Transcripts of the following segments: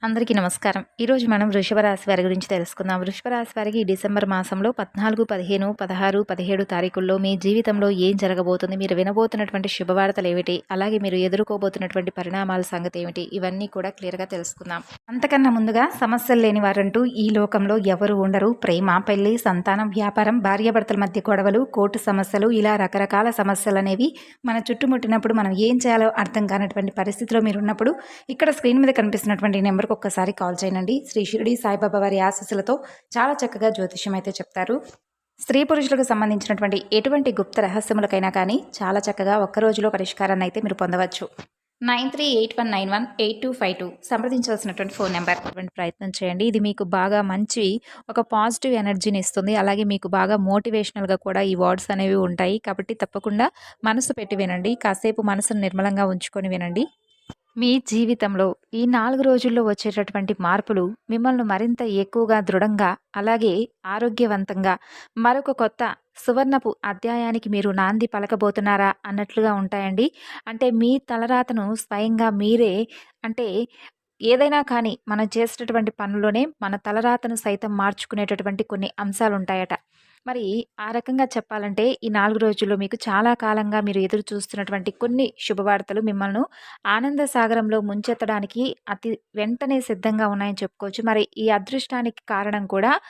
అందరికీ నమస్కారం. ఈరోజు మనం వృషభ రాశి వారి గురించి తెలుసుకుందాం. వృషభ రాశి వారికి ఈ డిసెంబర్ మాసంలో 14, 15, 16, 17 తారీఖుల్లో మీ జీవితంలో ఏం జరగబోతుంది? మీరు వినబోతున్నటువంటి శుభవార్తలేమిటి? అలాగే మీరు ఎదుర్కోబోతున్నటువంటి పరిణామాల సంగతి ఏమిటి? ఇవన్నీ కూడా క్లియర్‌గా తెలుసుకుందాం. అంతకన్నా ముందుగా సమస్యలు లేని వారంటూ ఈ లోకంలో ఎవరు ఉండరు. ప్రేమ, పెళ్లి, సంతానం, వ్యాపారం, భార్యాభర్తల మధ్య గొడవలు, కోర్టు సమస్యలు ఇలా రకరకాల సమస్యలనేవి మన చుట్టుముట్టినప్పుడు మనం ఏం చేయాలో అర్థం కానటువంటి పరిస్థితిలో మీరున్నప్పుడు ఇక్కడ స్క్రీన్ మీద కనిపిస్తున్నటువంటి నెంబర్‌కి ఒక్కసారి కాల్ చేయండి. శ్రీ షిరిడి సాయిబాబా వారి ఆశీస్సులతో చాలా చక్కగా జ్యోతిష్యం అయితే చెప్తారు. స్త్రీ పురుషులకు సంబంధించినటువంటి ఎటువంటి గుప్త రహస్యములకైనా కానీ చాలా చక్కగా ఒక్క రోజులో పరిష్కారాన్ని అయితే మీరు పొందవచ్చు. 9381918252 సంప్రదించవలసినటువంటి ఫోన్ నెంబర్. ప్రయత్నం చేయండి. ఇది మీకు బాగా మంచి ఒక పాజిటివ్ ఎనర్జీని ఇస్తుంది. అలాగే మీకు బాగా మోటివేషనల్గా కూడా ఈ వర్డ్స్ అనేవి ఉంటాయి. కాబట్టి తప్పకుండా మనసు పెట్టి వినండి. కాసేపు మనసును నిర్మలంగా ఉంచుకొని వినండి. మీ జీవితంలో ఈ 4 రోజుల్లో వచ్చేటటువంటి మార్పులు మిమ్మల్ని మరింత ఎక్కువగా దృఢంగా, అలాగే ఆరోగ్యవంతంగా మరొక కొత్త సువర్ణపు అధ్యాయానికి మీరు నాంది పలకబోతున్నారా అన్నట్లుగా ఉంటాయండి. అంటే మీ తలరాతను స్వయంగా మీరే అంటే ఏదైనా కానీ మనం చేసేటటువంటి పనుల్లోనే మన తలరాతను సైతం మార్చుకునేటటువంటి కొన్ని అంశాలుంటాయట. మరి ఆ రకంగా చెప్పాలంటే ఈ 4 రోజుల్లో మీకు చాలా కాలంగా మీరు ఎదురు చూస్తున్నటువంటి కొన్ని శుభవార్తలు మిమ్మల్ని ఆనంద సాగరంలో ముంచెత్తడానికి అతి వెంటనే సిద్ధంగా ఉన్నాయని చెప్పుకోవచ్చు. మరి ఈ అదృష్టానికి కారణం కూడా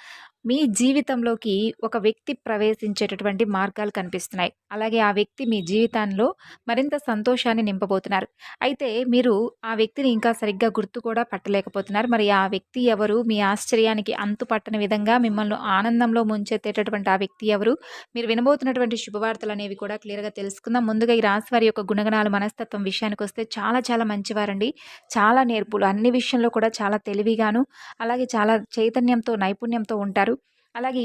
మీ జీవితంలోకి ఒక వ్యక్తి ప్రవేశించేటటువంటి మార్గాలు కనిపిస్తున్నాయి. అలాగే ఆ వ్యక్తి మీ జీవితంలో మరింత సంతోషాన్ని నింపబోతున్నారు. అయితే మీరు ఆ వ్యక్తిని ఇంకా సరిగ్గా గుర్తు కూడా పట్టలేకపోతున్నారు. మరి ఆ వ్యక్తి ఎవరు? మీ ఆశ్చర్యానికి అంతు పట్టని విధంగా మిమ్మల్ని ఆనందంలో ముంచెత్తేటటువంటి ఆ వ్యక్తి ఎవరు? మీరు వినబోతున్నటువంటి శుభవార్తలనేవి కూడా క్లియర్‌గా తెలుసుకుందాం. ముందుగా ఈ రాశి వారి యొక్క గుణగణాలు, మనస్తత్వం విషయానికొస్తే చాలా చాలా మంచివారండి. చాలా నేర్పులు. అన్ని విషయంలో కూడా చాలా తెలివిగాను, అలాగే చాలా చైతన్యంతో, నైపుణ్యంతో ఉంటారు. అలాగే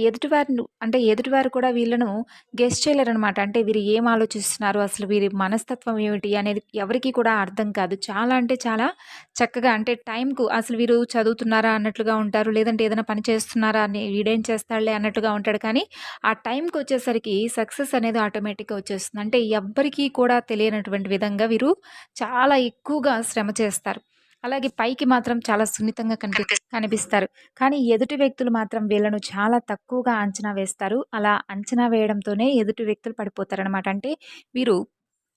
ఎదుటివారు కూడా వీళ్ళను గెస్ చేయలేరనమాట. అంటే వీరు ఏం ఆలోచిస్తున్నారు? అసలు వీరి మనస్తత్వం ఏమిటి? అనేది ఎవరికీ కూడా అర్థం కాదు. చాలా అంటే చాలా చక్కగా అంటే టైంకు అసలు వీరు చదువుతున్నారా అన్నట్లుగా ఉంటారు. లేదంటే ఏదైనా పని చేస్తున్నారా అని వీడేం చేస్తాడులే అన్నట్టుగా ఉంటాడు. కానీ ఆ టైంకొచ్చేసరికి సక్సెస్ అనేది ఆటోమేటిక్‌గా వచ్చేస్తుంది. అంటే ఎవ్వరికీ కూడా తెలియనటువంటి విధంగా వీరు చాలా ఎక్కువగా శ్రమ చేస్తారు. అలాగే పైకి మాత్రం చాలా సున్నితంగా కనిపిస్తారు. కానీ ఎదుటి వ్యక్తులు మాత్రం వీళ్ళను చాలా తక్కువగా అంచనా వేస్తారు. అలా అంచనా వేయడంతోనే ఎదుటి వ్యక్తులు పడిపోతారనమాట. అంటే వీరు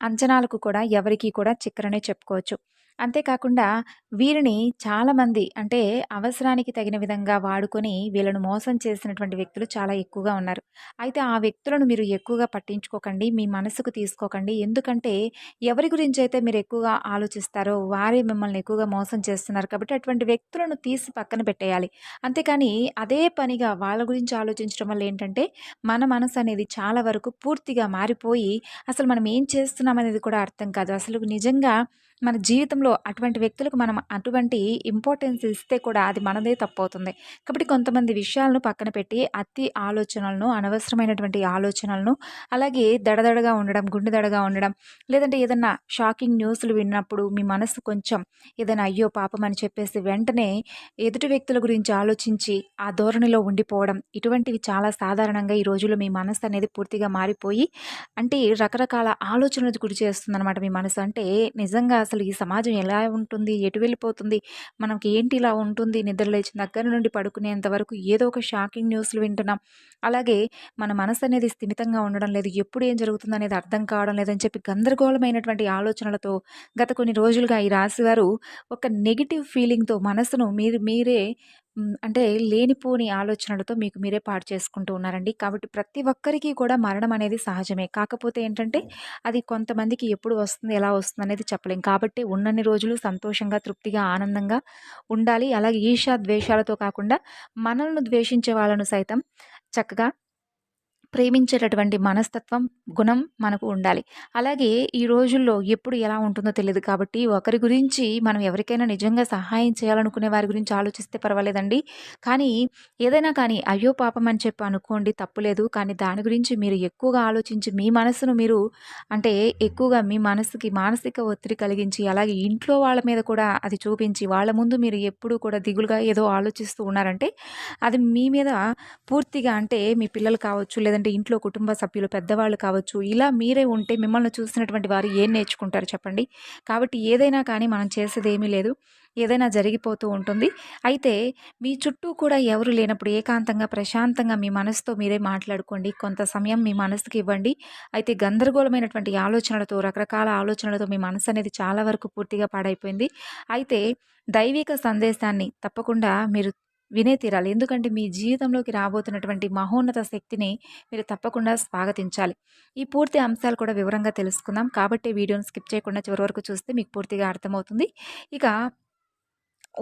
అంచనాలకు కూడా ఎవరికీ కూడా చిక్కరనే చెప్పుకోవచ్చు. అంతేకాకుండా వీరిని చాలామంది అంటే అవసరానికి తగిన విధంగా వాడుకొని వీళ్ళను మోసం చేసినటువంటి వ్యక్తులు చాలా ఎక్కువగా ఉన్నారు. అయితే ఆ వ్యక్తులను మీరు ఎక్కువగా పట్టించుకోకండి. మీ మనసుకు తీసుకోకండి. ఎందుకంటే ఎవరి గురించైతే మీరు ఎక్కువగా ఆలోచిస్తారో వారే మిమ్మల్ని ఎక్కువగా మోసం చేస్తున్నారు. కాబట్టి అటువంటి వ్యక్తులను తీసి పక్కన పెట్టేయాలి. అంతేకాని అదే పనిగా వాళ్ళ గురించి ఆలోచించడం వల్ల ఏంటంటే మన మనసు అనేది చాలా వరకు పూర్తిగా మారిపోయి అసలు మనం ఏం చేస్తున్నామనేది కూడా అర్థం కాదు. అసలు నిజంగా మన జీవితంలో అటువంటి వ్యక్తులకు మనం అటువంటి ఇంపార్టెన్స్ ఇస్తే కూడా అది మనదే తప్పవుతుంది. కాబట్టి కొంతమంది విషయాలను పక్కన పెట్టి అతి ఆలోచనలను, అనవసరమైనటువంటి ఆలోచనలను, అలాగే దడదడగా ఉండడం, గుండె దడగా ఉండడం, లేదంటే ఏదన్నా షాకింగ్ న్యూస్‌లు విన్నప్పుడు మీ మనసు కొంచెం ఏదైనా అయ్యో పాపం అని చెప్పేసి వెంటనే ఎదుటి వ్యక్తుల గురించి ఆలోచించి ఆ ధోరణిలో ఉండిపోవడం, ఇటువంటివి చాలా సాధారణంగా ఈ రోజుల్లో మీ మనసు అనేది పూర్తిగా మారిపోయి అంటే రకరకాల ఆలోచనలకు గురి చేస్తుందనమాట మీ మనసు. అంటే నిజంగా అసలు ఈ సమాజం ఎలా ఉంటుంది? ఎటు వెళ్ళిపోతుంది? మనకి ఏంటి ఇలా ఉంటుంది? నిద్ర లేచిన దగ్గర నుండి పడుకునేంత వరకు ఏదో ఒక షాకింగ్ న్యూస్‌లు వింటున్నాం. అలాగే మన మనసు అనేది స్థిమితంగా ఉండడం లేదు. ఎప్పుడు ఏం జరుగుతుందనేది అర్థం కావడం లేదని చెప్పి గందరగోళమైనటువంటి ఆలోచనలతో గత కొన్ని రోజులుగా ఈ రాశివారు ఒక నెగెటివ్ ఫీలింగ్‌తో మనసును మీరే అంటే లేనిపోని ఆలోచనలతో మీకు మీరే పాడు చేసుకుంటూ ఉన్నారండి. కాబట్టి ప్రతి ఒక్కరికి కూడా మరణం అనేది సహజమే. కాకపోతే ఏంటంటే అది కొంతమందికి ఎప్పుడు వస్తుంది, ఎలా వస్తుందనేది చెప్పలేం. కాబట్టి ఉన్నన్ని రోజులు సంతోషంగా, తృప్తిగా, ఆనందంగా ఉండాలి. అలాగే ఈర్ష్య, ద్వేషాలతో కాకుండా మనల్ని ద్వేషించే వాళ్ళను సైతం చక్కగా ప్రేమించేటటువంటి మనస్తత్వం, గుణం మనకు ఉండాలి. అలాగే ఈ రోజుల్లో ఎప్పుడు ఎలా ఉంటుందో తెలీదు కాబట్టి ఒకరి గురించి మనం ఎవరికైనా నిజంగా సహాయం చేయాలనుకునే వారి గురించి ఆలోచిస్తే పర్వాలేదండి. కానీ ఏదైనా కానీ అయ్యో పాపం అని చెప్పి అనుకోండి తప్పులేదు. కానీ దాని గురించి మీరు ఎక్కువగా ఆలోచించి మీ మనసును మీరు అంటే ఎక్కువగా మీ మనసుకి మానసిక ఒత్తిడి కలిగించి అలాగే ఇంట్లో వాళ్ళ మీద కూడా అది చూపించి వాళ్ళ ముందు మీరు ఎప్పుడూ కూడా దిగులుగా ఏదో ఆలోచిస్తూ ఉన్నారంటే అది మీ మీద పూర్తిగా అంటే మీ పిల్లలు కావచ్చు లేదంటే లేదంటే ఇంట్లో కుటుంబ సభ్యులు పెద్దవాళ్ళు కావచ్చు, ఇలా మీరే ఉంటే మిమ్మల్ని చూసినటువంటి వారు ఏం నేర్చుకుంటారు చెప్పండి? కాబట్టి ఏదైనా కానీ మనం చేసేదేమీ లేదు. ఏదైనా జరిగిపోతూ ఉంటుంది. అయితే మీ చుట్టూ కూడా ఎవరు లేనప్పుడు ఏకాంతంగా, ప్రశాంతంగా మీ మనసుతో మీరే మాట్లాడుకోండి. కొంత సమయం మీ మనసుకి ఇవ్వండి. అయితే గందరగోళమైనటువంటి ఆలోచనలతో, రకరకాల ఆలోచనలతో మీ మనసనేది చాలా వరకు పూర్తిగా పాడైపోయింది. అయితే దైవిక సందేశాన్ని తప్పకుండా మీరు వినే తీరాలి. ఎందుకంటే మీ జీవితంలోకి రాబోతున్నటువంటి మహోన్నత శక్తిని మీరు తప్పకుండా స్వాగతించాలి. ఈ పూర్తి అంశాలు కూడా వివరంగా తెలుసుకుందాం. కాబట్టి వీడియోని స్కిప్ చేయకుండా చివరి వరకు చూస్తే మీకు పూర్తిగా అర్థమవుతుంది. ఇక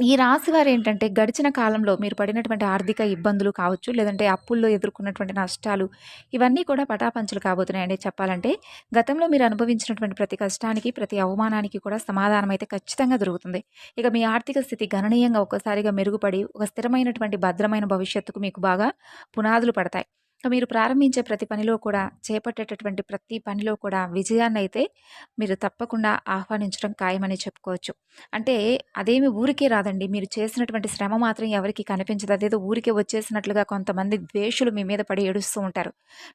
ఈ రాశి వారేంటంటే గడిచిన కాలంలో మీరు పడినటువంటి ఆర్థిక ఇబ్బందులు కావచ్చు, లేదంటే అప్పుల్లో ఎదుర్కొన్నటువంటి నష్టాలు, ఇవన్నీ కూడా పటాపంచలు కాబోతున్నాయండి చెప్పాలంటే. గతంలో మీరు అనుభవించినటువంటి ప్రతి కష్టానికి, ప్రతి అవమానానికి కూడా సమాధానం అయితే ఖచ్చితంగా దొరుకుతుంది. ఇక మీ ఆర్థిక స్థితి గణనీయంగా ఒక్కసారిగా మెరుగుపడి, ఒక స్థిరమైనటువంటి భద్రమైన భవిష్యత్తుకు మీకు బాగా పునాదులు పడతాయి. మీరు ప్రారంభించే ప్రతి పనిలో కూడా, చేపట్టేటటువంటి ప్రతి పనిలో కూడా విజయాన్నయితే మీరు తప్పకుండా ఆహ్వానించడం ఖాయమని చెప్పుకోవచ్చు. అంటే అదేమి ఊరికే రాదండి. మీరు చేసినటువంటి శ్రమ మాత్రం ఎవరికీ కనిపించదు. అదేదో ఊరికే వచ్చేసినట్లుగా కొంతమంది ద్వేషులు మీ మీద పడి ఏడుస్తూ ఉంటారు.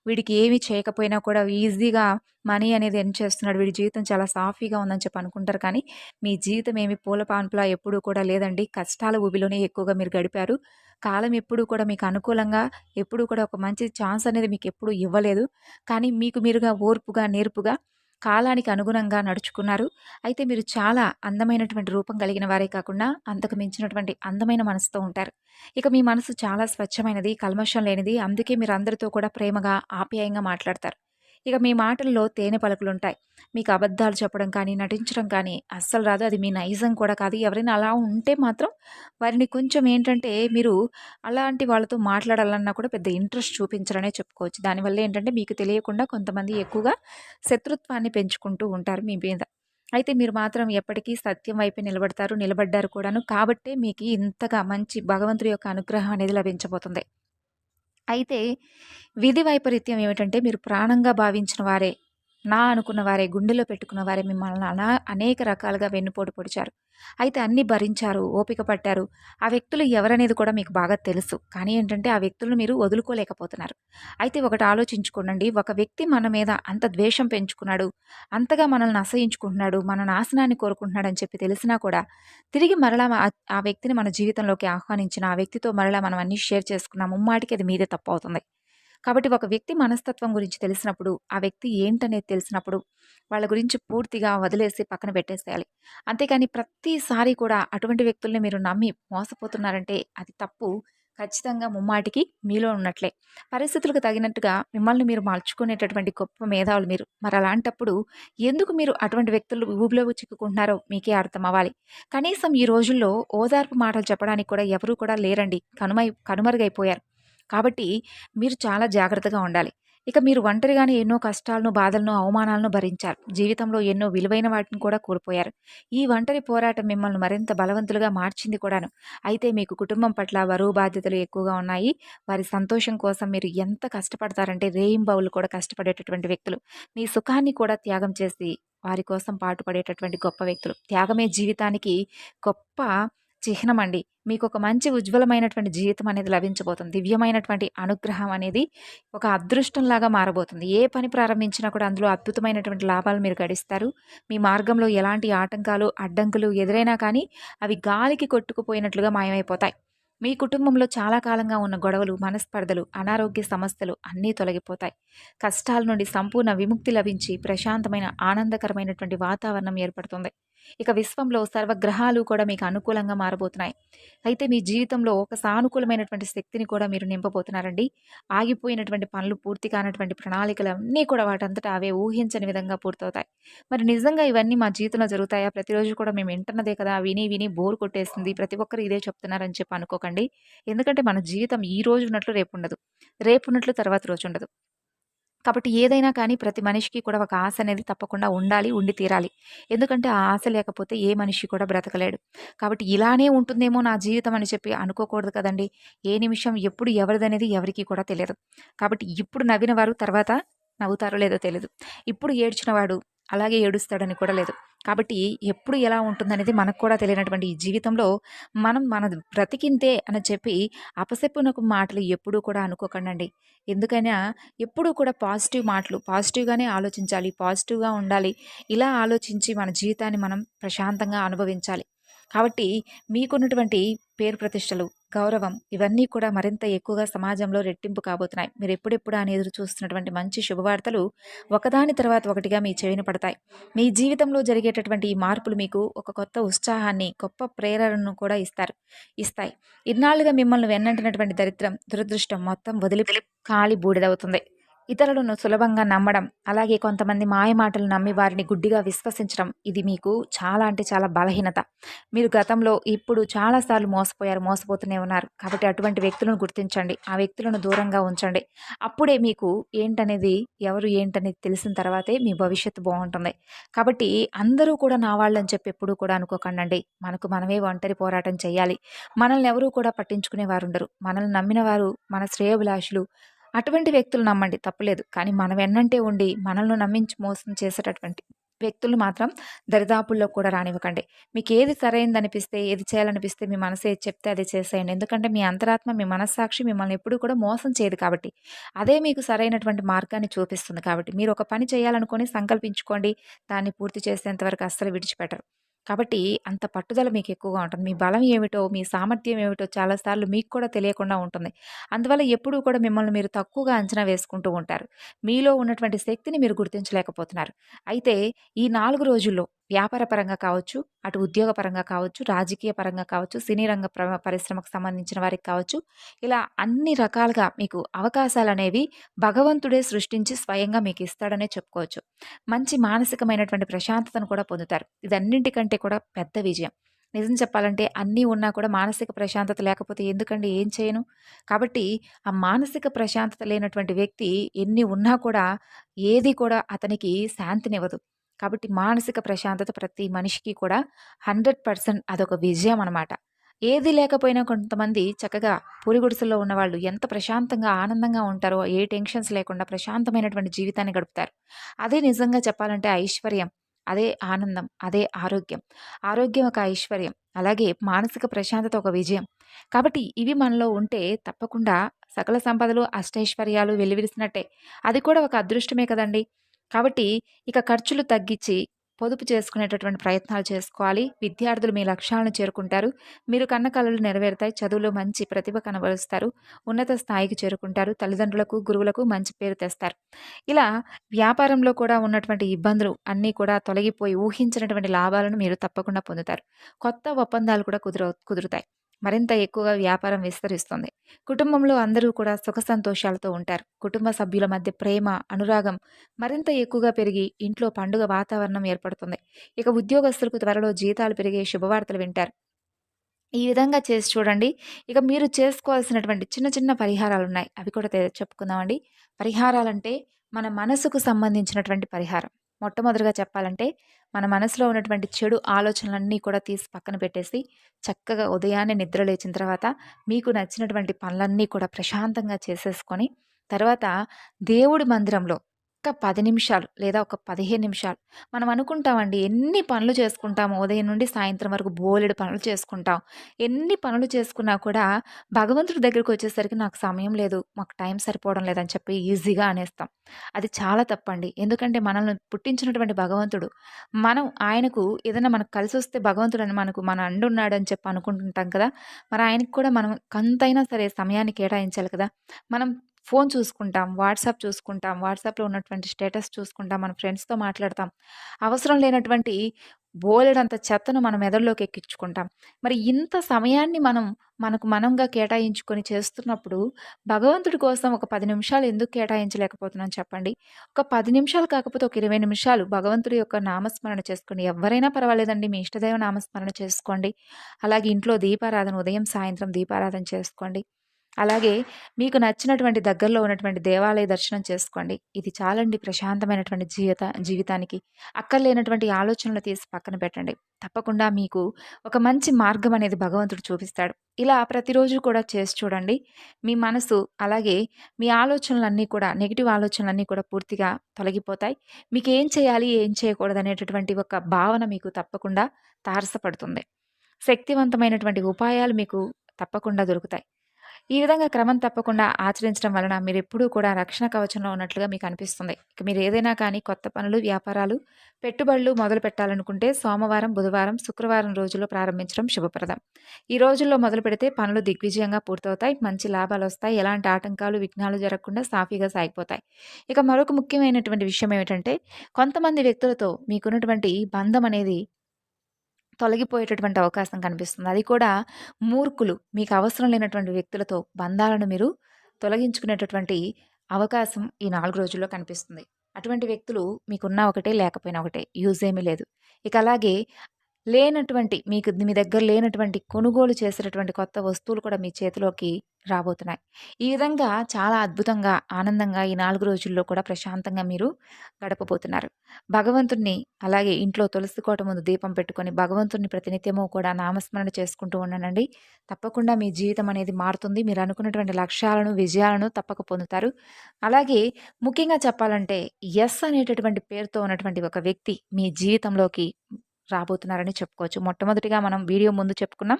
వీడికి ఏమి చేయకపోయినా కూడా ఈజీగా మనీ అనేది ఎర్న్ చేస్తున్నాడు. వీడి జీవితం చాలా సాఫీగా ఉందని చెప్పి అనుకుంటారు. కానీ మీ జీవితం ఏమి పూల పాన్పులా ఎప్పుడూ కూడా లేదండి. కష్టాల ఊబిలోనే ఎక్కువగా మీరు గడిపారు. కాలం ఎప్పుడూ కూడా మీకు అనుకూలంగా, ఎప్పుడూ కూడా ఒక మంచి ఛాన్స్ అనేది మీకు ఎప్పుడూ ఇవ్వలేదు. కానీ మీకు మీరుగా ఓర్పుగా, నేర్పుగా కాలానికి అనుగుణంగా నడుచుకున్నారు. అయితే మీరు చాలా అందమైనటువంటి రూపం కలిగిన వారే కాకుండా అంతకు మించినటువంటి అందమైన మనసుతో ఉంటారు. ఇక మీ మనసు చాలా స్వచ్ఛమైనది, కల్మషం లేనిది. అందుకే మీరు అందరితో కూడా ప్రేమగా, ఆప్యాయంగా మాట్లాడతారు. ఇక మీ మాటల్లో తేనె పలుకులుంటాయి. మీకు అబద్ధాలు చెప్పడం కానీ, నటించడం కానీ అస్సలు రాదు. అది మీ నైజం కూడా కాదు. ఎవరైనా అలా ఉంటే మాత్రం వారిని కొంచెం ఏంటంటే మీరు అలాంటి వాళ్ళతో మాట్లాడాలన్నా కూడా పెద్ద ఇంట్రెస్ట్ చూపించరనే చెప్పుకోవచ్చు. దానివల్ల ఏంటంటే మీకు తెలియకుండా కొంతమంది ఎక్కువగా శత్రుత్వాన్ని పెంచుకుంటూ ఉంటారు మీ మీద. అయితే మీరు మాత్రం ఎప్పటికీ సత్యం వైపే నిలబడతారు. నిలబడ్డారు కూడాను. కాబట్టే మీకు ఇంతగా మంచి భగవంతుడి యొక్క అనుగ్రహం అనేది లభించబోతుంది. అయితే విధి వైపరీత్యం ఏమిటంటే మీరు ప్రాణంగా భావించిన వారే, నా అనుకున్న వారే, గుండెలో పెట్టుకున్న వారే మిమ్మల్ని అనేక రకాలుగా వెన్నుపోటు పొడిచారు. అయితే అన్నీ భరించారు, ఓపిక పట్టారు. ఆ వ్యక్తులు ఎవరనేది కూడా మీకు బాగా తెలుసు. కానీ ఏంటంటే ఆ వ్యక్తులను మీరు వదులుకోలేకపోతున్నారు. అయితే ఒకటి ఆలోచించుకోండి. ఒక వ్యక్తి మన మీద అంత ద్వేషం పెంచుకున్నాడు, అంతగా మనల్ని అసహించుకుంటున్నాడు, మన నాశనాన్ని కోరుకుంటున్నాడని చెప్పి తెలిసినా కూడా తిరిగి మరలా ఆ వ్యక్తిని మన జీవితంలోకి ఆహ్వానించిన ఆ వ్యక్తితో మరలా మనం అన్నీ షేర్ చేసుకున్నాం. ముమ్మాటికి అది మీదే తప్పవుతుంది. కాబట్టి ఒక వ్యక్తి మనస్తత్వం గురించి తెలిసినప్పుడు, ఆ వ్యక్తి ఏంటనేది తెలిసినప్పుడు, వాళ్ళ గురించి పూర్తిగా వదిలేసి పక్కన పెట్టేసేయాలి. అంతేకాని ప్రతిసారి కూడా అటువంటి వ్యక్తుల్ని మీరు నమ్మి మోసపోతున్నారంటే అది తప్పు. ఖచ్చితంగా ముమ్మాటికి మీలో ఉన్నట్లే. పరిస్థితులకు తగినట్టుగా మిమ్మల్ని మీరు మలుచుకునేటటువంటి గొప్ప మేధావులు మీరు. మరి అలాంటప్పుడు ఎందుకు మీరు అటువంటి వ్యక్తులు ఊబిలో చిక్కుకుంటున్నారో మీకే అర్థమవ్వాలి. కనీసం ఈ రోజుల్లో ఓదార్పు మాటలు చెప్పడానికి కూడా ఎవరు కూడా లేరండి. కనుమరుగైపోయారు. కాబట్టి మీరు చాలా జాగ్రత్తగా ఉండాలి. ఇక మీరు ఒంటరిగానే ఎన్నో కష్టాలను, బాధలను, అవమానాలను భరించారు. జీవితంలో ఎన్నో విలువైన వాటిని కూడా కోల్పోయారు. ఈ ఒంటరి పోరాటం మిమ్మల్ని మరింత బలవంతులుగా మార్చింది కూడాను. అయితే మీకు కుటుంబం పట్ల బరువు బాధ్యతలు ఎక్కువగా ఉన్నాయి. వారి సంతోషం కోసం మీరు ఎంత కష్టపడతారంటే రేయింబవళ్ళు కూడా కష్టపడేటటువంటి వ్యక్తులు. మీ సుఖాన్ని కూడా త్యాగం చేసి వారి కోసం పాటుపడేటటువంటి గొప్ప వ్యక్తులు. త్యాగమే జీవితానికి గొప్ప చిహ్నమండి. మీకొక మంచి ఉజ్వలమైనటువంటి జీవితం అనేది లభించబోతుంది. దివ్యమైనటువంటి అనుగ్రహం అనేది ఒక అదృష్టంలాగా మారబోతుంది. ఏ పని ప్రారంభించినా కూడా అందులో అద్భుతమైనటువంటి లాభాలు మీరు గడిస్తారు. మీ మార్గంలో ఎలాంటి ఆటంకాలు, అడ్డంకులు ఎదురైనా కానీ అవి గాలికి కొట్టుకుపోయినట్లుగా మాయమైపోతాయి. మీ కుటుంబంలో చాలా కాలంగా ఉన్న గొడవలు, మనస్పర్ధలు, అనారోగ్య సమస్యలు అన్నీ తొలగిపోతాయి. కష్టాల నుండి సంపూర్ణ విముక్తి లభించి ప్రశాంతమైన, ఆనందకరమైనటువంటి వాతావరణం ఏర్పడుతుంది. ఇక విశ్వంలో సర్వగ్రహాలు కూడా మీకు అనుకూలంగా మారబోతున్నాయి. అయితే మీ జీవితంలో ఒక సానుకూలమైనటువంటి శక్తిని కూడా మీరు నింపబోతున్నారండి. ఆగిపోయినటువంటి పనులు, పూర్తి కానటువంటి ప్రణాళికలు అన్నీ కూడా వాటంతటా అవే ఊహించని విధంగా పూర్తవుతాయి. మరి నిజంగా ఇవన్నీ మా జీవితంలో జరుగుతాయా? ప్రతిరోజు కూడా మేము వింటున్నదే కదా! విని విని బోర్ కొట్టేసింది. ప్రతి ఒక్కరు ఇదే చెప్తున్నారని చెప్పి అనుకోకండి. ఎందుకంటే మన జీవితం ఈ రోజు ఉన్నట్లు రేపుండదు. రేపున్నట్లు తర్వాత రోజు ఉండదు. కాబట్టి ఏదైనా కానీ ప్రతి మనిషికి కూడా ఒక ఆశ అనేది తప్పకుండా ఉండాలి, ఉండి తీరాలి. ఎందుకంటే ఆ ఆశ లేకపోతే ఏ మనిషి కూడా బ్రతకలేడు. కాబట్టి ఇలానే ఉంటుందేమో నా జీవితం అని చెప్పి అనుకోకూడదు కదండీ! ఏ నిమిషం ఎప్పుడు ఎవరిదనేది ఎవరికీ కూడా తెలియదు. కాబట్టి ఇప్పుడు నవ్విన వారు తర్వాత నవ్వుతారో లేదో తెలీదు. ఇప్పుడు ఏడ్చిన వాడు అలాగే ఏడుస్తాడని కూడా లేదు. కాబట్టి ఎప్పుడు ఎలా ఉంటుందనేది మనకు కూడా తెలియనటువంటి ఈ జీవితంలో మనది బ్రతికింతే అని చెప్పి అపశకునపు మాటలు ఎప్పుడూ కూడా అనుకోకండండి. ఎందుకైనా ఎప్పుడూ కూడా పాజిటివ్ మాటలు, పాజిటివ్‌గానే ఆలోచించాలి, పాజిటివ్‌గా ఉండాలి. ఇలా ఆలోచించి మన జీవితాన్ని మనం ప్రశాంతంగా అనుభవించాలి. కాబట్టి మీకున్నటువంటి పేరు ప్రతిష్టలు, గౌరవం ఇవన్నీ కూడా మరింత ఎక్కువగా సమాజంలో రెట్టింపు కాబోతున్నాయి. మీరు ఎప్పుడెప్పుడా అని ఎదురు చూస్తున్నటువంటి మంచి శుభవార్తలు ఒకదాని తర్వాత ఒకటిగా మీ చెవిన పడతాయి. మీ జీవితంలో జరిగేటటువంటి ఈ మార్పులు మీకు ఒక కొత్త ఉత్సాహాన్ని, గొప్ప ప్రేరణను కూడా ఇస్తాయి. ఇన్నాళ్లుగా మిమ్మల్ని వెన్నంటినటువంటి దరిద్రం, దురదృష్టం మొత్తం వదిలి కాలి బూడిదవుతుంది. ఇతరులను సులభంగా నమ్మడం, అలాగే కొంతమంది మాయమాటలు నమ్మి వారిని గుడ్డిగా విశ్వసించడం ఇది మీకు చాలా అంటే చాలా బలహీనత. మీరు గతంలో, ఇప్పుడు చాలా సార్లు మోసపోయారు, మోసపోతూనే ఉన్నారు. కాబట్టి అటువంటి వ్యక్తులను గుర్తించండి. ఆ వ్యక్తులను దూరంగా ఉంచండి. అప్పుడే మీకు ఏంటనేది, ఎవరు ఏంటనేది తెలిసిన తర్వాతే మీ భవిష్యత్తు బాగుంటుంది. కాబట్టి అందరూ కూడా నా వాళ్ళని చెప్పి ఎప్పుడూ కూడా అనుకోకండండి. మనకు మనమే ఒంటరి పోరాటం చేయాలి. మనల్ని ఎవరూ కూడా పట్టించుకునే వారుండరు. మనల్ని నమ్మిన వారు మన శ్రేయోభిలాషులు. అటువంటి వ్యక్తులు నమ్మండి, తప్పులేదు. కానీ మన వెన్నంటే ఉండి మనల్ని నమ్మించి మోసం చేసేటటువంటి వ్యక్తులు మాత్రం దరిదాపుల్లో కూడా రానివ్వకండి. మీకేది సరైనదనిపిస్తే, ఏది చేయాలనిపిస్తే మీ మనసు ఏది చెప్తే అది చేసేయండి. ఎందుకంటే మీ అంతరాత్మ, మీ మనస్సాక్షి మిమ్మల్ని ఎప్పుడూ కూడా మోసం చేయదు కాబట్టి. అదే మీకు సరైనటువంటి మార్గాన్ని చూపిస్తుంది కాబట్టి. మీరు ఒక పని చేయాలనుకొని సంకల్పించుకోండి. దాన్ని పూర్తి చేసేంత వరకు అస్సలు విడిచిపెట్టరు. కాబట్టి అంత పట్టుదల మీకు ఎక్కువగా ఉంటుంది. మీ బలం ఏమిటో, మీ సామర్థ్యం ఏమిటో చాలా సార్లు మీకు కూడా తెలియకుండా ఉంటుంది. అందువల్ల ఎప్పుడూ కూడా మిమ్మల్ని మీరు తక్కువగా అంచనా వేసుకుంటూ ఉంటారు. మీలో ఉన్నటువంటి శక్తిని మీరు గుర్తించలేకపోతున్నారు. అయితే ఈ 4 రోజుల్లో వ్యాపార పరంగా కావచ్చు, అటు ఉద్యోగ పరంగా కావచ్చు, రాజకీయ పరంగా కావచ్చు, సినీ రంగ పరిశ్రమకు సంబంధించిన వారికి కావచ్చు, ఇలా అన్ని రకాలుగా మీకు అవకాశాలనేవి భగవంతుడే సృష్టించి స్వయంగా మీకు ఇస్తాడనే చెప్పుకోవచ్చు. మంచి మానసికమైనటువంటి ప్రశాంతతను కూడా పొందుతారు. ఇదన్నింటికంటే కూడా పెద్ద విజయం. నిజం చెప్పాలంటే అన్నీ ఉన్నా కూడా మానసిక ప్రశాంతత లేకపోతే ఎందుకండి, ఏం చేయను? కాబట్టి ఆ మానసిక ప్రశాంతత లేనటువంటి వ్యక్తి ఎన్ని ఉన్నా కూడా ఏది కూడా అతనికి శాంతినివ్వదు. కాబట్టి మానసిక ప్రశాంతత ప్రతి మనిషికి కూడా 100% అదొక విజయం అనమాట. ఏది లేకపోయినా కొంతమంది చక్కగా పూరిగుడిసెల్లో ఉన్నవాళ్ళు ఎంత ప్రశాంతంగా, ఆనందంగా ఉంటారో, ఏ టెన్షన్స్ లేకుండా ప్రశాంతమైనటువంటి జీవితాన్ని గడుపుతారు. అదే నిజంగా చెప్పాలంటే ఐశ్వర్యం. అదే ఆనందం. అదే ఆరోగ్యం. ఆరోగ్యం ఒక ఐశ్వర్యం. అలాగే మానసిక ప్రశాంతత ఒక విజయం. కాబట్టి ఇవి మనలో ఉంటే తప్పకుండా సకల సంపదలు, అష్టైశ్వర్యాలు వెల్లివిరిసినట్టే. అది కూడా ఒక అదృష్టమే కదండీ! కాబట్టి ఇక ఖర్చులు తగ్గించి పొదుపు చేసుకునేటటువంటి ప్రయత్నాలు చేసుకోవాలి. విద్యార్థులు మీ లక్ష్యాలను చేరుకుంటారు. మీరు కన్న కలలు నెరవేరుతాయి. చదువులో మంచి ప్రతిభ కనబరుస్తారు. ఉన్నత స్థాయికి చేరుకుంటారు. తల్లిదండ్రులకు, గురువులకు మంచి పేరు తెస్తారు. ఇలా వ్యాపారంలో కూడా ఉన్నటువంటి ఇబ్బందులు అన్నీ కూడా తొలగిపోయి ఊహించినటువంటి లాభాలను మీరు తప్పకుండా పొందుతారు. కొత్త ఒప్పందాలు కూడా కుదురుతాయి. మరింత ఎక్కువగా వ్యాపారం విస్తరిస్తుంది. కుటుంబంలో అందరూ కూడా సుఖ సంతోషాలతో ఉంటారు. కుటుంబ సభ్యుల మధ్య ప్రేమ, అనురాగం మరింత ఎక్కువగా పెరిగి ఇంట్లో పండుగ వాతావరణం ఏర్పడుతుంది. ఇక ఉద్యోగస్తులకు త్వరలో జీతాలు పెరిగే శుభవార్తలు వింటారు. ఈ విధంగా చేసి చూడండి. ఇక మీరు చేసుకోవాల్సినటువంటి చిన్న చిన్న పరిహారాలున్నాయి. అవి కూడా చెప్పుకుందామండి. పరిహారాలంటే మన మనసుకు సంబంధించినటువంటి పరిహారం. మొట్టమొదటిగా చెప్పాలంటే మన మనసులో ఉన్నటువంటి చెడు ఆలోచనలన్నీ కూడా తీసి పక్కన పెట్టేసి చక్కగా ఉదయాన్నే నిద్ర లేచిన తర్వాత మీకు నచ్చినటువంటి పనులన్నీ కూడా ప్రశాంతంగా చేసేసుకొని తర్వాత దేవుడి మందిరంలో ఒక 10 నిమిషాలు లేదా ఒక 15 నిమిషాలు మనం అనుకుంటామండి, ఎన్ని పనులు చేసుకుంటాము, ఉదయం నుండి సాయంత్రం వరకు బోలెడు పనులు చేసుకుంటాం. ఎన్ని పనులు చేసుకున్నా కూడా భగవంతుడి దగ్గరికి వచ్చేసరికి నాకు సమయం లేదు, మాకు టైం సరిపోవడం లేదని చెప్పి ఈజీగా అనేస్తాం. అది చాలా తప్పండి. ఎందుకంటే మనల్ని పుట్టించినటువంటి భగవంతుడు, మనం ఆయనకు ఏదైనా మనకు కలిసొస్తే భగవంతుడని మన అండున్నాడని చెప్పి అనుకుంటుంటాం కదా! మరి ఆయనకి కూడా మనం కొంతైనా సరే సమయాన్ని కేటాయించాలి కదా! మనం ఫోన్ చూసుకుంటాం, వాట్సాప్ చూసుకుంటాం, వాట్సాప్‌లో ఉన్నటువంటి స్టేటస్ చూసుకుంటాం, మన ఫ్రెండ్స్‌తో మాట్లాడతాం. అవసరం లేనటువంటి బోలెడంత చెత్తను మన మెదడులోకి ఎక్కించుకుంటాం. మరి ఇంత సమయాన్ని మనం మనకు మనంగా కేటాయించుకొని చేస్తున్నప్పుడు భగవంతుడి కోసం ఒక 10 నిమిషాలు ఎందుకు కేటాయించలేకపోతున్నాం చెప్పండి? ఒక 10 నిమిషాలు కాకపోతే ఒక 20 నిమిషాలు భగవంతుడి యొక్క నామస్మరణ చేసుకోండి. ఎవ్వరైనా పర్వాలేదండి. మీ ఇష్టదైవ నామస్మరణ చేసుకోండి. అలాగే ఇంట్లో దీపారాధన ఉదయం, సాయంత్రం దీపారాధన చేసుకోండి. అలాగే మీకు నచ్చినటువంటి దగ్గరలో ఉన్నటువంటి దేవాలయ దర్శనం చేసుకోండి. ఇది చాలండి ప్రశాంతమైనటువంటి జీవితానికి. అక్కర్లేనటువంటి ఆలోచనలు తీసి పక్కన పెట్టండి. తప్పకుండా మీకు ఒక మంచి మార్గం అనేది భగవంతుడు చూపిస్తాడు. ఇలా ప్రతిరోజు కూడా చేసి చూడండి. మీ మనసు అలాగే మీ ఆలోచనలన్నీ కూడా నెగెటివ్ ఆలోచనలన్నీ కూడా పూర్తిగా తొలగిపోతాయి. మీకేం చేయాలి, ఏం చేయకూడదనేటటువంటి ఒక భావన మీకు తప్పకుండా తారసపడుతుంది. శక్తివంతమైనటువంటి ఉపాయాలు మీకు తప్పకుండా దొరుకుతాయి. ఈ విధంగా క్రమం తప్పకుండా ఆచరించడం వలన మీరెప్పుడూ కూడా రక్షణ కవచంలో ఉన్నట్లుగా మీకు అనిపిస్తుంది. ఇక మీరు ఏదైనా కానీ కొత్త పనులు, వ్యాపారాలు, పెట్టుబడులు మొదలు పెట్టాలనుకుంటే సోమవారం, బుధవారం, శుక్రవారం రోజుల్లో ప్రారంభించడం శుభప్రదం. ఈ రోజుల్లో మొదలు పెడితే పనులు దిగ్విజయంగా పూర్తవుతాయి. మంచి లాభాలొస్తాయి. ఎలాంటి ఆటంకాలు, విఘ్నాలు జరగకుండా సాఫీగా సాగిపోతాయి. ఇక మరొక ముఖ్యమైనటువంటి విషయం ఏమిటంటే కొంతమంది వ్యక్తులతో మీకున్నటువంటి బంధం అనేది తొలగిపోయేటటువంటి అవకాశం కనిపిస్తుంది. అది కూడా మూర్ఖులు, మీకు అవసరం లేనటువంటి వ్యక్తులతో బంధాలను మీరు తొలగించుకునేటటువంటి అవకాశం ఈ 4 రోజుల్లో కనిపిస్తుంది. అటువంటి వ్యక్తులు మీకున్నా ఒకటే, లేకపోయినా ఒకటే. యూజ్ ఏమీ లేదు. ఇక అలాగే లేనటువంటి మీ దగ్గర లేనటువంటి కొనుగోలు చేసేటటువంటి కొత్త వస్తువులు కూడా మీ చేతిలోకి రాబోతున్నాయి. ఈ విధంగా చాలా అద్భుతంగా, ఆనందంగా ఈ 4 రోజుల్లో కూడా ప్రశాంతంగా మీరు గడపబోతున్నారు. భగవంతుడిని అలాగే ఇంట్లో తులసి కోట ముందు దీపం పెట్టుకొని భగవంతుడిని ప్రతినిత్యము కూడా నామస్మరణ చేసుకుంటూ ఉండండి. తప్పకుండా మీ జీవితం అనేది మారుతుంది. మీరు అనుకున్నటువంటి లక్ష్యాలను, విజయాలను తప్పక పొందుతారు. అలాగే ముఖ్యంగా చెప్పాలంటే యెస్ అనేటటువంటి పేరుతో ఉన్నటువంటి ఒక వ్యక్తి మీ జీవితంలోకి రాబోతున్నారని చెప్పుకోవచ్చు. మొట్టమొదటిగా మనం వీడియో ముందు చెప్పుకున్నాం.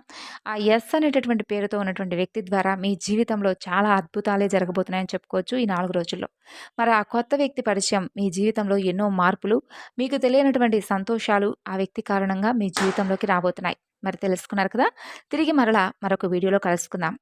ఆ యెస్ అనేటటువంటి పేరుతో ఉన్నటువంటి వ్యక్తి ద్వారా మీ జీవితంలో చాలా అద్భుతాలే జరగబోతున్నాయని చెప్పుకోవచ్చు ఈ 4 రోజుల్లో. మరి ఆ కొత్త వ్యక్తి పరిచయం మీ జీవితంలో ఎన్నో మార్పులు, మీకు తెలియనటువంటి సంతోషాలు ఆ వ్యక్తి కారణంగా మీ జీవితంలోకి రాబోతున్నాయి. మరి తెలుసుకున్నారు కదా! తిరిగి మరలా మరొక వీడియోలో కలుసుకుందాం.